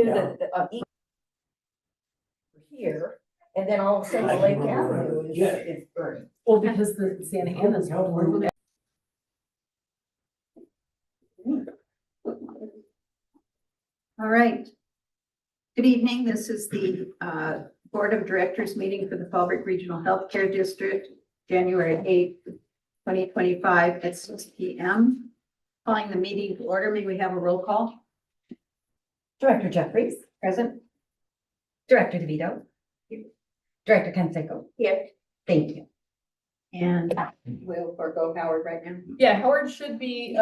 knew that here, and then all of a sudden the Lake Avenue is burning. Well, because the Santa Ana's blue. All right. Good evening. This is the Board of Directors meeting for the Fallbrook Regional Health District, January 8th, 2025 at 6 p.m. Calling the meeting to order. May we have a roll call? Director Jeffries. Present. Director DeVito. Director Canseco. Here. Thank you. And we'll forego Howard right now. Yeah, Howard should be,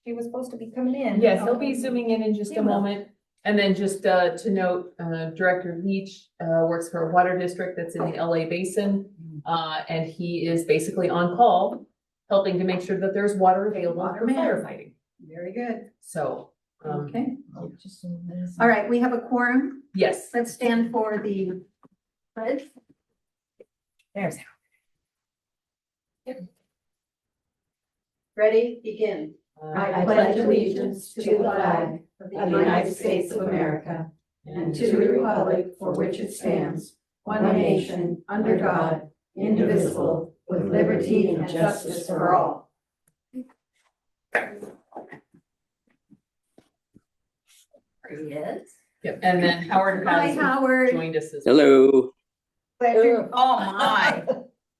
He was supposed to be coming in. yes, he'll be zooming in just a moment. And then just to note, Director Leach works for a water district that's in the LA basin. And he is basically on call, helping to make sure that there's water available for firefighting. Very good. So, Okay. All right, we have a quorum. yes. Let's stand for the pledge. There's Ready? Begin. I pledge allegiance to the flag of the United States of America and to the republic for which it stands, one nation, under God, indivisible, with liberty and justice for all. There he is. Yep. And then Howard Hi, has Howard. joined us as Hello. Pleasure. Oh, my.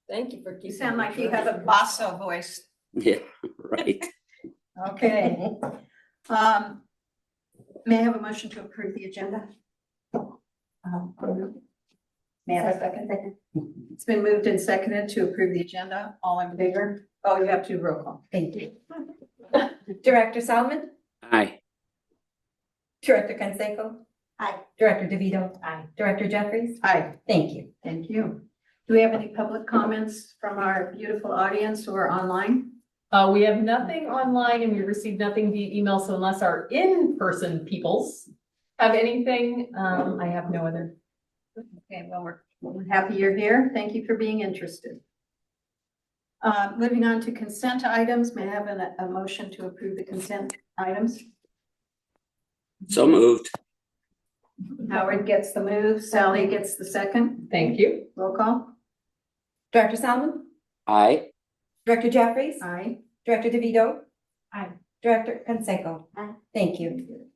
Thank you for You keeping. sound like you have a basso voice. Yeah, right. Okay. May I have a motion to approve the agenda? May I have a second? It's been moved and seconded to approve the agenda. All in favor? Oh, you have to roll call. Thank you. Director Salmon. Hi. Director Canseco. Aye. Director DeVito. Aye. Director Jeffries. Aye. Thank you. Thank you. Do we have any public comments from our beautiful audience who are online? we have nothing online and we received nothing via email. So unless our in-person peoples have anything, I have no other. Okay, well, we're happy you're here. Thank you for being interested. Moving on to consent items, may I have a motion to approve the consent items? So moved. Howard gets the move, Sally gets the second. Thank you. Roll call. Director Salmon. Aye. Director Jeffries. Aye. Director DeVito. Aye. Director Canseco. Aye. Thank you.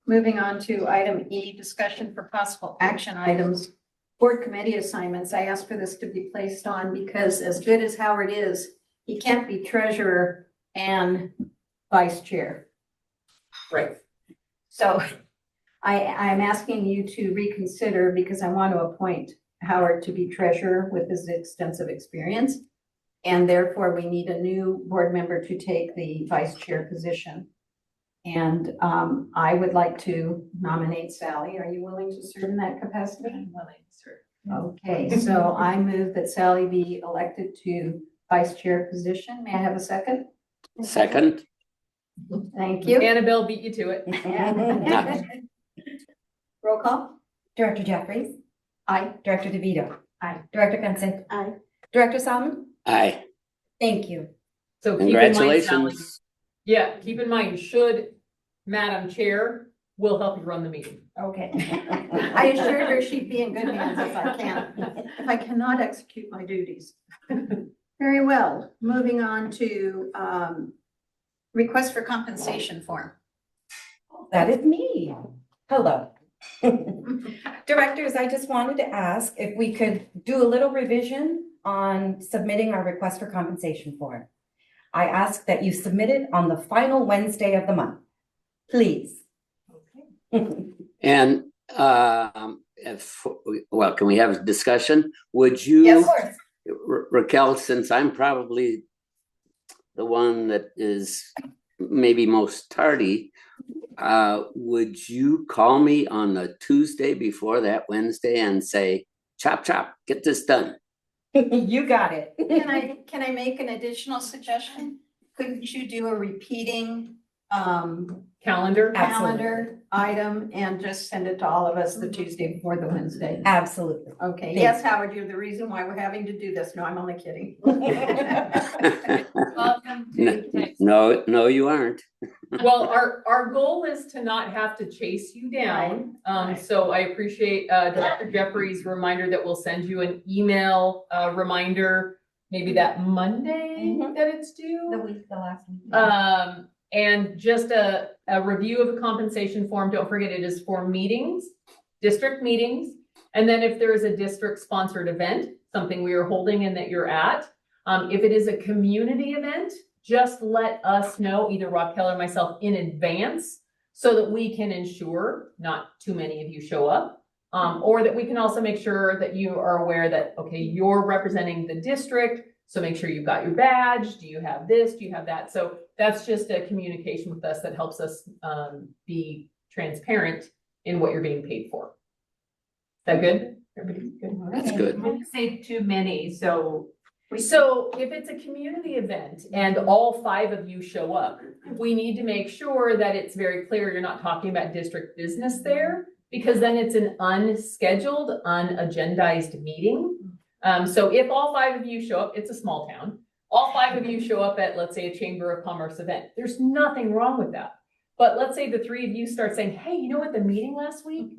Moving on to item E, discussion for possible action items. Board committee assignments. I asked for this to be placed on because as good as Howard is, he can't be treasurer and vice chair. Right. So I'm asking you to reconsider because I want to appoint Howard to be treasurer with his extensive experience. And therefore we need a new board member to take the vice chair position. And I would like to nominate Sally. Are you willing to serve in that capacity? I'm willing to serve. Okay, so I move that Sally be elected to vice chair position. May I have a second? Second. Thank you. Annabelle beat you to it. Roll call. Director Jeffries. Aye. Director DeVito. Aye. Director Canseco. Aye. Director Salmon. Aye. Thank you. So keep in mind, Sally, Congratulations. yeah, keep in mind, should Madam Chair will help you run the meeting. Okay. I assured her she'd be in good hands if I cannot execute my duties. Very well. Moving on to request for compensation form. That is me. Hello. Directors, I just wanted to ask if we could do a little revision on submitting our request for compensation form. I ask that you submit it on the final Wednesday of the month, please. Okay. And well, can we have a discussion? Would you, Yes, of course. Raquel, since I'm probably the one that is maybe most tardy, would you call me on the Tuesday before that Wednesday and say, chop, chop, get this done? You got it. Can I make an additional suggestion? Couldn't you do a repeating Calendar. calendar item and just send it to all of us the Tuesday before the Wednesday? Absolutely. Okay, Thanks. yes, Howard, you're the reason why we're having to do this. No, I'm only kidding. Welcome to Texas. No, you aren't. Well, our goal is to not have to chase you down. Right. So I appreciate, Dr. Jeffrey's reminder that we'll send you an email, reminder, maybe that Monday Mhm. that it's due. the last week. And just a review of the compensation form. Don't forget, it is for meetings, district meetings. And then if there is a district sponsored event, something we are holding and that you're at, if it is a community event, just let us know, either Raquel or myself, in advance so that we can ensure not too many of you show up. Or that we can also make sure that you are aware that, okay, you're representing the district. So make sure you've got your badge. Do you have this? Do you have that? So that's just a communication with us that helps us be transparent in what you're being paid for. Is that good? Everybody's good? That's good. I wouldn't say too many, so. So if it's a community event and all 5 of you show up, we need to make sure that it's very clear you're not talking about district business there, because then it's an unscheduled, unagendized meeting. So if all 5 of you show up, it's a small town, all 5 of you show up at, let's say, a Chamber of Commerce event, there's nothing wrong with that. But let's say the 3 of you start saying, hey, you know what, the meeting last week?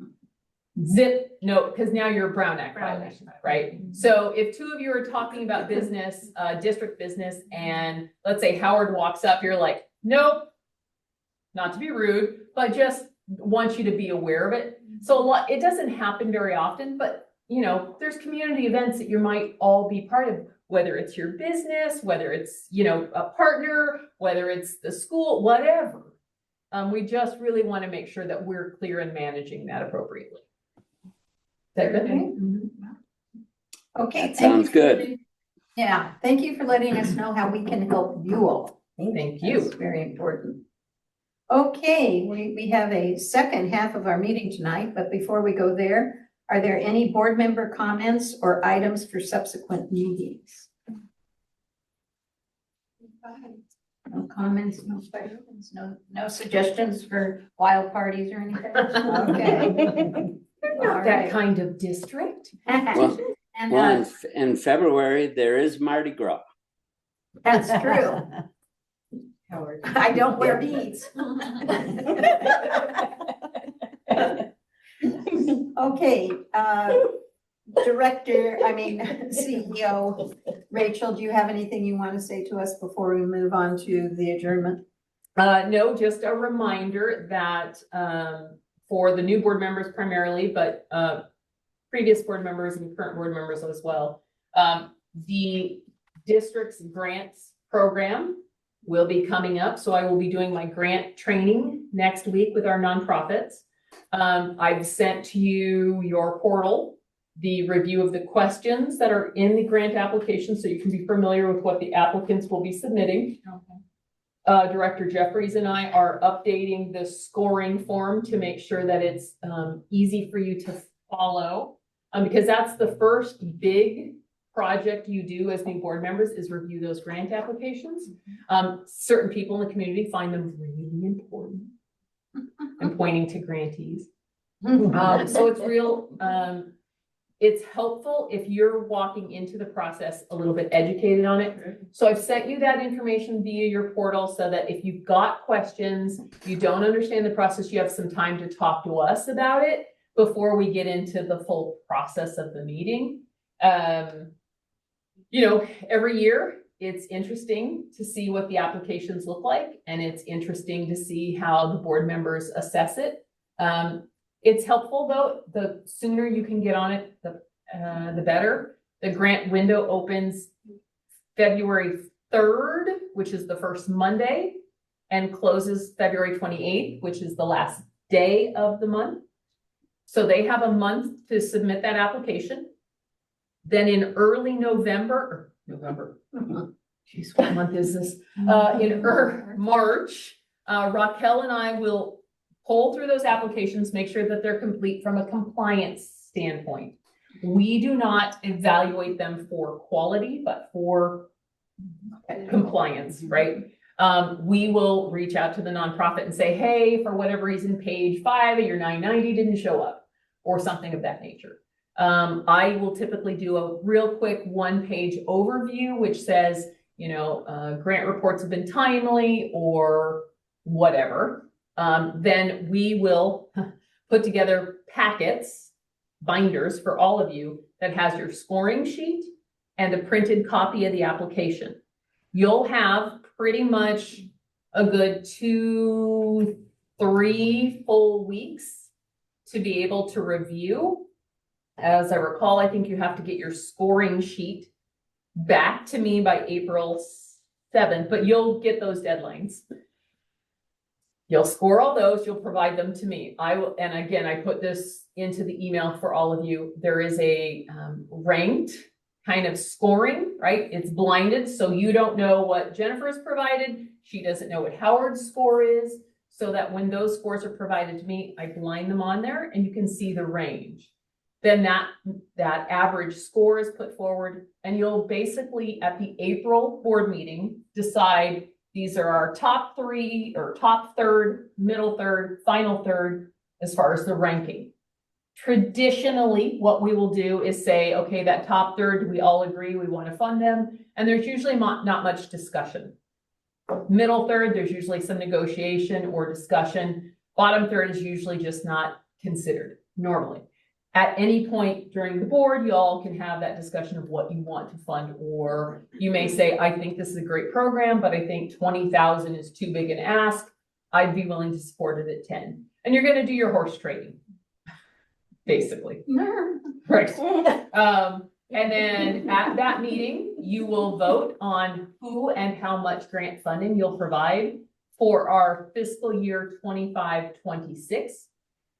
Zip, no, because now you're a Brown Act violation, right? So if 2 of you are talking about business, district business, and let's say Howard walks up, you're like, nope, not to be rude, but just want you to be aware of it. So it doesn't happen very often, but you know, there's community events that you might all be part of, whether it's your business, whether it's, you know, a partner, whether it's the school, whatever. We just really want to make sure that we're clear in managing that appropriately. Is that good? Okay. That sounds good. Yeah, thank you for letting us know how we can help you all. Thank you. That's very important. Okay, we have a second half of our meeting tonight, but before we go there, are there any board member comments or items for subsequent meetings? No comments, no questions, no suggestions for wild parties or anything? Okay. Not that kind of district. Well, And, well, in February, there is Mardi Gras. that's true. I don't wear beads. Okay, CEO Rachel, do you have anything you want to say to us before we move on to the adjournment? No, just a reminder that for the new board members primarily, but previous board members and current board members as well, the district's grants program will be coming up. So I will be doing my grant training next week with our nonprofits. I've sent to you your portal, the review of the questions that are in the grant application, so you can be familiar with what the applicants will be submitting. Okay. Director Jeffries and I are updating the scoring form to make sure that it's easy for you to follow, because that's the first big project you do as new board members is review those grant applications. Certain people in the community find them really important. I'm pointing to grantees. So it's real, it's helpful if you're walking into the process a little bit educated on it. So I've sent you that information via your portal so that if you've got questions, you don't understand the process, you have some time to talk to us about it before we get into the full process of the meeting. You know, every year it's interesting to see what the applications look like, and it's interesting to see how the board members assess it. It's helpful though, the sooner you can get on it, the better. The grant window opens February 3rd, which is the first Monday, and closes February 28th, which is the last day of the month. So they have a month to submit that application. Then in early November, geez, what month is this? In March, Raquel and I will pull through those applications, make sure that they're complete from a compliance standpoint. We do not evaluate them for quality, but for compliance, right? We will reach out to the nonprofit and say, hey, for whatever reason, page 5 of your 990 didn't show up, or something of that nature. I will typically do a real quick 1-page overview, which says, you know, grant reports have been timely, or whatever, then we will put together packets, binders for all of you that has your scoring sheet and a printed copy of the application. You'll have pretty much a good 2-3 full weeks to be able to review. As I recall, I think you have to get your scoring sheet back to me by April 7th, but you'll get those deadlines. You'll score all those, you'll provide them to me. I will, and again, I put this into the email for all of you. There is a ranked kind of scoring, right? It's blinded, so you don't know what Jennifer's provided. She doesn't know what Howard's score is, so that when those scores are provided to me, I blind them on there and you can see the range. Then that average score is put forward, and you'll basically at the April board meeting decide these are our top 3 or top third, middle third, final third as far as the ranking. Traditionally, what we will do is say, okay, that top third, we all agree we want to fund them, and there's usually not much discussion. Middle third, there's usually some negotiation or discussion. Bottom third is usually just not considered normally. At any point during the board, you all can have that discussion of what you want to fund, or you may say, I think this is a great program, but I think 20,000 is too big an ask. I'd be willing to support it at 10. And you're going to do your horse trading, basically. Right. And then at that meeting, you will vote on who and how much grant funding you'll provide for our fiscal year 25-26.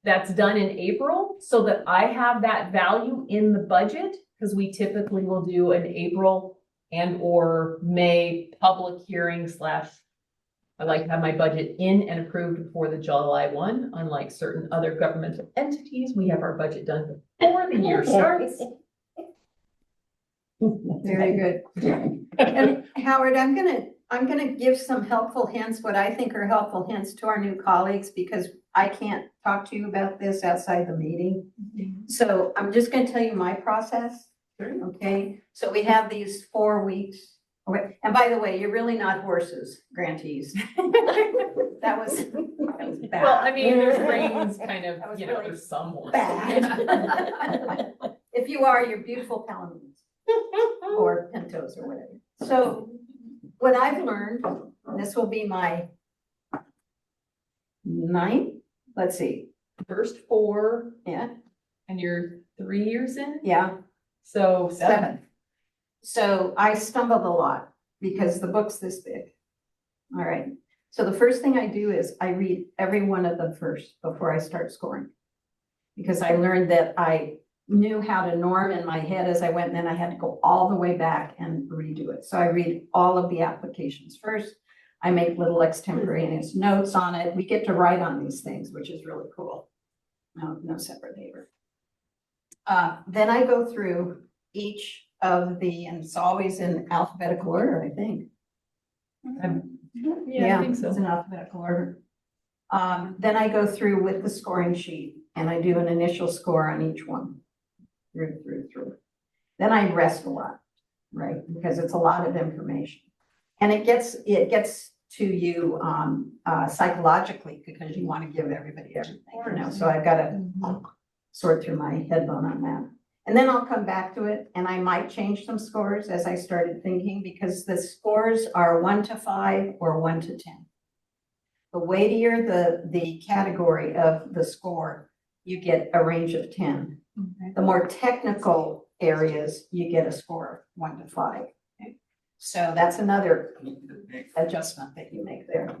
That's done in April, so that I have that value in the budget, because we typically will do an April and or May public hearing / I like to have my budget in and approved before the July 1. Unlike certain other governmental entities, we have our budget done before the year starts. Very good. And Howard, I'm gonna give some helpful hints, what I think are helpful hints to our new colleagues, because I can't talk to you about this outside the meeting. So I'm just gonna tell you my process. Okay, so we have these 4 weeks. Okay. And by the way, you're really not horses, grantees. That was bad. Well, I mean, there's reins kind of, That was you know, really there's some horses. Bad. If you are, you're beautiful palamutes or pintos or whatever. So what I've learned, and this will be my 9th, let's see. First 4, Yeah, and you're 3 years in? yeah, So 7. So I stumbled a lot because the book's this big. All right. So the first thing I do is I read every one of them first before I start scoring. Because I learned that I knew how to norm in my head as I went, and then I had to go all the way back and redo it. So I read all of the applications first. I make little extemporaneous notes on it. We get to write on these things, which is really cool. No separate paper. Then I go through each of the, and it's always in alphabetical order, I think. Yeah, I think so. It's in alphabetical order. Then I go through with the scoring sheet and I do an initial score on each one. Through. Then I rest a lot, right? Because it's a lot of information. And it gets to you psychologically, because you want to give everybody everything, you know. So I've got to sort through my head bone on that. And then I'll come back to it, and I might change some scores as I started thinking, because the scores are 1 to 5 or 1 to 10. The weightier the category of the score, you get a range of 10. Okay. The more technical areas, you get a score of 1 to 5. Okay. So that's another adjustment that you make there.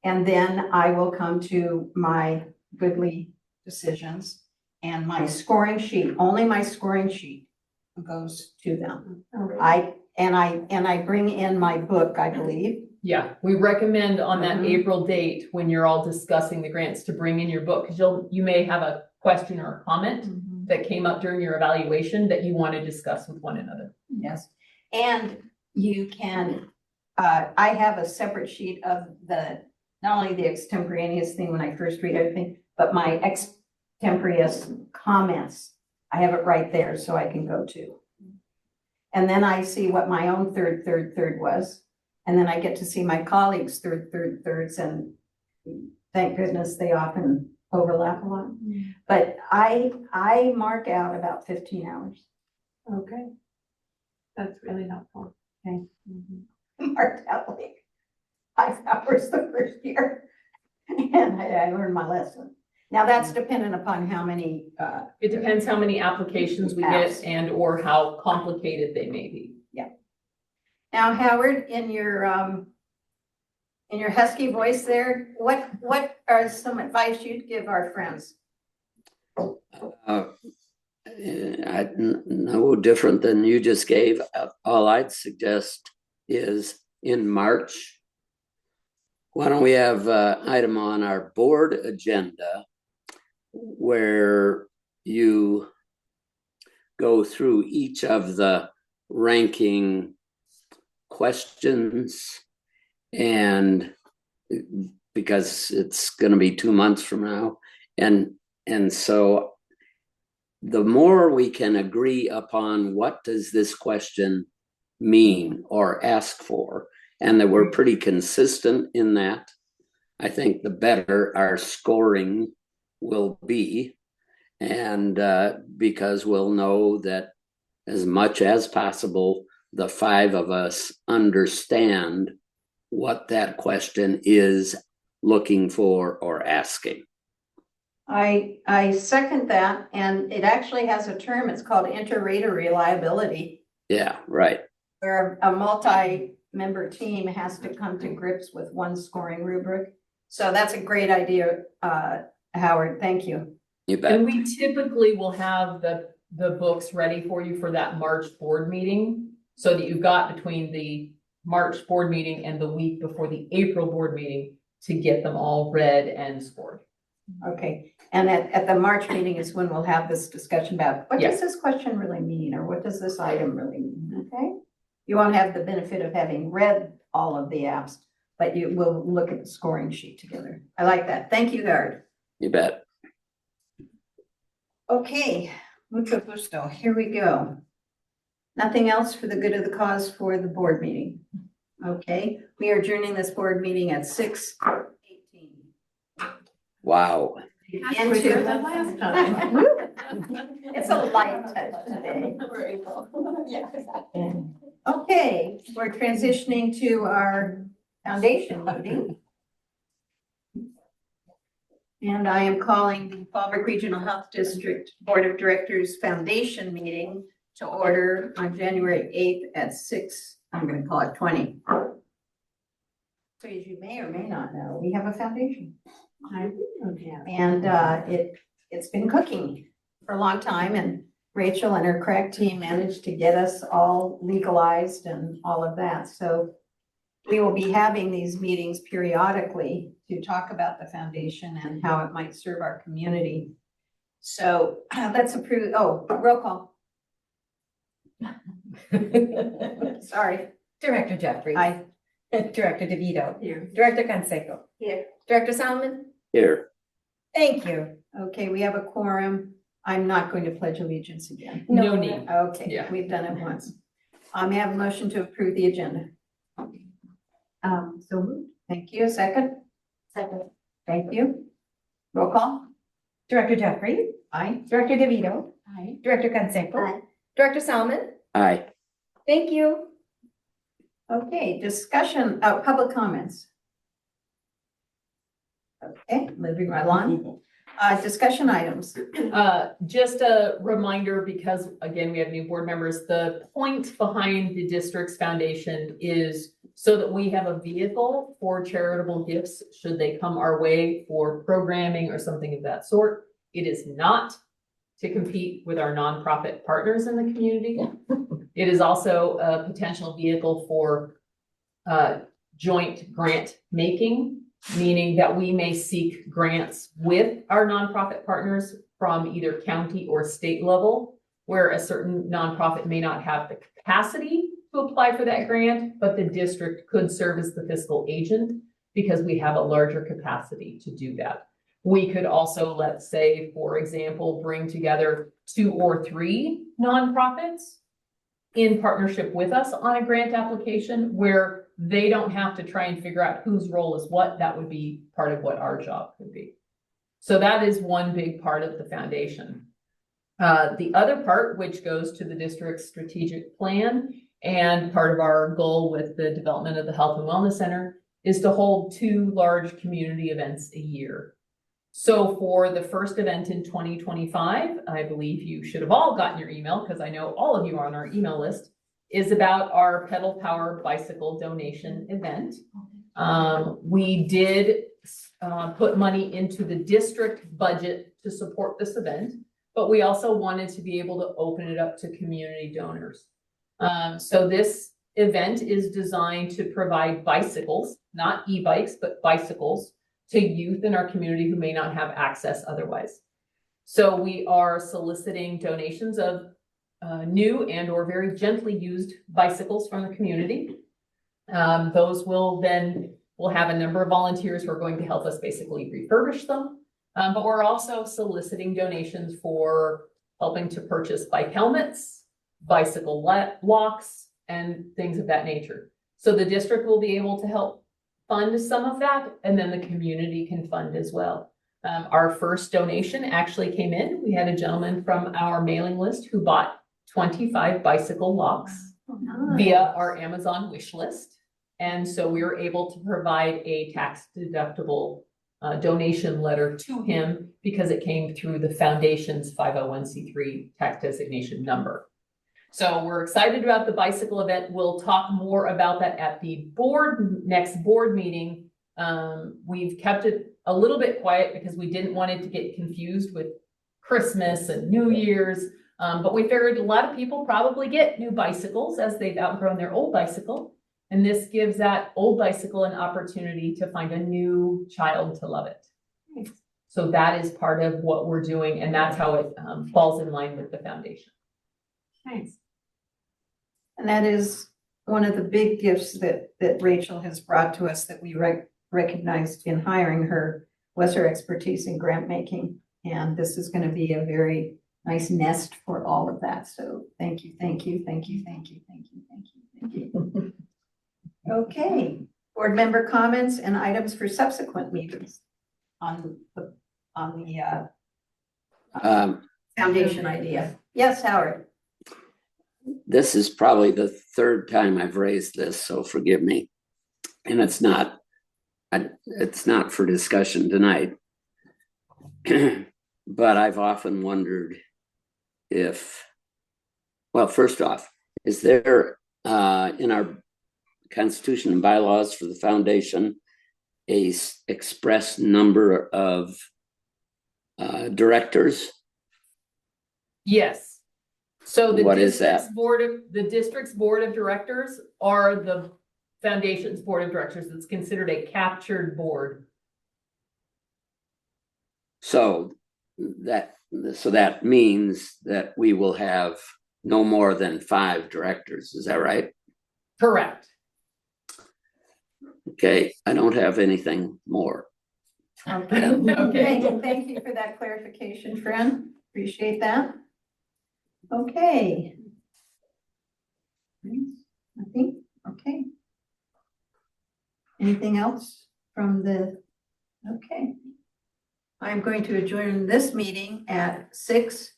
And then I will come to my goodly decisions. And my scoring sheet, only my scoring sheet goes to them. I bring in my book, I believe. Yeah, we recommend on that April date, when you're all discussing the grants, to bring in your book, because you may have a question or a comment that came up during your evaluation that you want to discuss with one another. Yes, and you can, I have a separate sheet of not only the extemporaneous thing when I first read everything, but my extemporaneous comments. I have it right there so I can go to. And then I see what my own third was. And then I get to see my colleagues thirds, and thank goodness they often overlap a lot. But I mark out about 15 hours. Okay. That's really helpful. Okay. Marked out like 5 hours the first year. And I learned my lesson. Now that's dependent upon how many, It depends how many applications we Apps. get and or how complicated they may be. now Howard, in your husky voice there, what are some advice you'd give our friends? No different than you just gave. All I'd suggest is in March, why don't we have an item on our board agenda where you go through each of the ranking questions, and because it's going to be 2 months from now, and so the more we can agree upon what does this question mean or ask for, and that we're pretty consistent in that, I think the better our scoring will be. And because we'll know that as much as possible, the 5 of us understand what that question is looking for or asking. I second that, and it actually has a term, it's called inter-rater reliability, Yeah, right. where a multi-member team has to come to grips with one scoring rubric. So that's a great idea, Howard, thank you. You bet. And we typically will have the books ready for you for that March board meeting, so that you've got between the March board meeting and the week before the April board meeting to get them all read and scored. Okay, and at the March meeting is when we'll have this discussion about what Yes. does this question really mean, or what does this item really mean, okay? You won't have the benefit of having read all of the apps, but you will look at the scoring sheet together. I like that. Thank you, Howard. You bet. Okay, mucho gusto. Here we go. Nothing else for the good of the cause for the board meeting. Okay, we are adjourning this board meeting at 6:18. Wow. Into than last time. It's a light touch today. Okay, we're transitioning to our foundation meeting. And I am calling the Fallbrook Regional Health District Board of Directors Foundation meeting to order on January 8th at 6, I'm going to call it 20. So as you may or may not know, we have a foundation. And it's been cooking for a long time, and Rachel and her crack team managed to get us all legalized and all of that. So we will be having these meetings periodically to talk about the foundation and how it might serve our community. So let's approve, oh, roll call. Sorry. Director Jeffries. Aye. Director DeVito. Here. Director Canseco. Here. Director Salmon. Here. Thank you. Okay, we have a quorum. I'm not going to pledge allegiance again. No need. Okay, Yeah. we've done it once. May I have a motion to approve the agenda? So moved. Thank you. Second? Second. Thank you. Roll call? Director Jeffries. Aye. Director DeVito. Aye. Director Canseco. Aye. Director Salmon. Aye. Thank you. Okay, discussion, public comments. Okay, moving right along. Discussion items. Just a reminder, because again, we have new board members, the point behind the district's foundation is so that we have a vehicle for charitable gifts should they come our way for programming or something of that sort. It is not to compete with our nonprofit partners in the community. It is also a potential vehicle for joint grant making, meaning that we may seek grants with our nonprofit partners from either county or state level, where a certain nonprofit may not have the capacity to apply for that grant, but the district could serve as the fiscal agent because we have a larger capacity to do that. We could also, let's say, for example, bring together 2 or 3 nonprofits in partnership with us on a grant application where they don't have to try and figure out whose role is what. That would be part of what our job could be. So that is one big part of the foundation. The other part, which goes to the district's strategic plan and part of our goal with the development of the Health and Wellness Center, is to hold 2 large community events a year. So for the first event in 2025, I believe you should have all gotten your email, because I know all of you are on our email list, is about our pedal power bicycle donation event. We did put money into the district budget to support this event, but we also wanted to be able to open it up to community donors. So this event is designed to provide bicycles, not e-bikes, but bicycles, to youth in our community who may not have access otherwise. So we are soliciting donations of new and or very gently used bicycles from the community. Those will we'll have a number of volunteers who are going to help us basically refurbish them. But we're also soliciting donations for helping to purchase bike helmets, bicycle locks, and things of that nature. So the district will be able to help fund some of that, and then the community can fund as well. Our first donation actually came in. We had a gentleman from our mailing list who bought 25 bicycle locks via our Amazon wish list. And so we were able to provide a tax deductible donation letter to him because it came through the foundation's 501c3 tax designation number. So we're excited about the bicycle event. We'll talk more about that at the next board meeting. We've kept it a little bit quiet because we didn't want it to get confused with Christmas and New Year's. But we figured a lot of people probably get new bicycles as they've outgrown their old bicycle. And this gives that old bicycle an opportunity to find a new child to love it. Nice. So that is part of what we're doing. And that's how it falls in line with the foundation. Nice. And that is one of the big gifts that Rachel has brought to us that we recognized in hiring her, was her expertise in grant making. And this is going to be a very nice nest for all of that. So thank you, thank you, thank you, thank you, thank you, thank you, thank you. Okay, board member comments and items for subsequent meetings on the foundation idea. Yes, Howard. This is probably the 3rd time I've raised this, so forgive me. And it's not for discussion tonight. But I've often wondered if, well, first off, is there in our Constitution and bylaws for the foundation a express number of directors? Yes. So the What is district's that? the district's board of directors are the foundation's board of directors. It's considered a captured board. So that means that we will have no more than 5 directors. Is that right? Correct. Okay, I don't have anything more. Okay. Okay. Thank you for that clarification, Fran. Appreciate that. Okay. I think, okay. Anything else from the, okay. I'm going to adjourn this meeting at 6:24.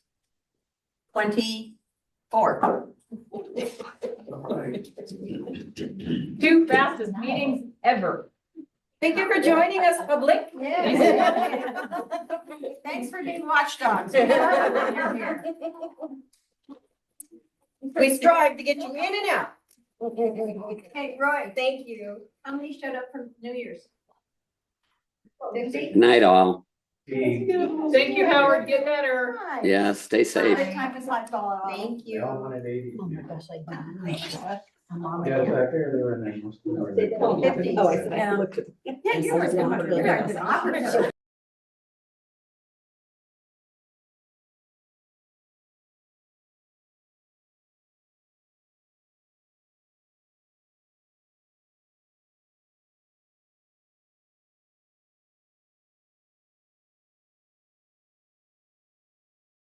2 fastest meetings ever. Thank you for joining us, public. Yes. Thanks for being watchdogs. We strive to get you in and out. Hey, Roy, Thank you. how many showed up for New Year's? 50? Night all. Thank you, Howard. Get better. Hi. Yeah, stay safe. Time is like all. Thank They all you. wanted 80. Oh my gosh, I didn't. Yeah, so I figured they were in there. Most of them were there. Oh, 50. Oh, I see. Yeah, yours. You're the operative.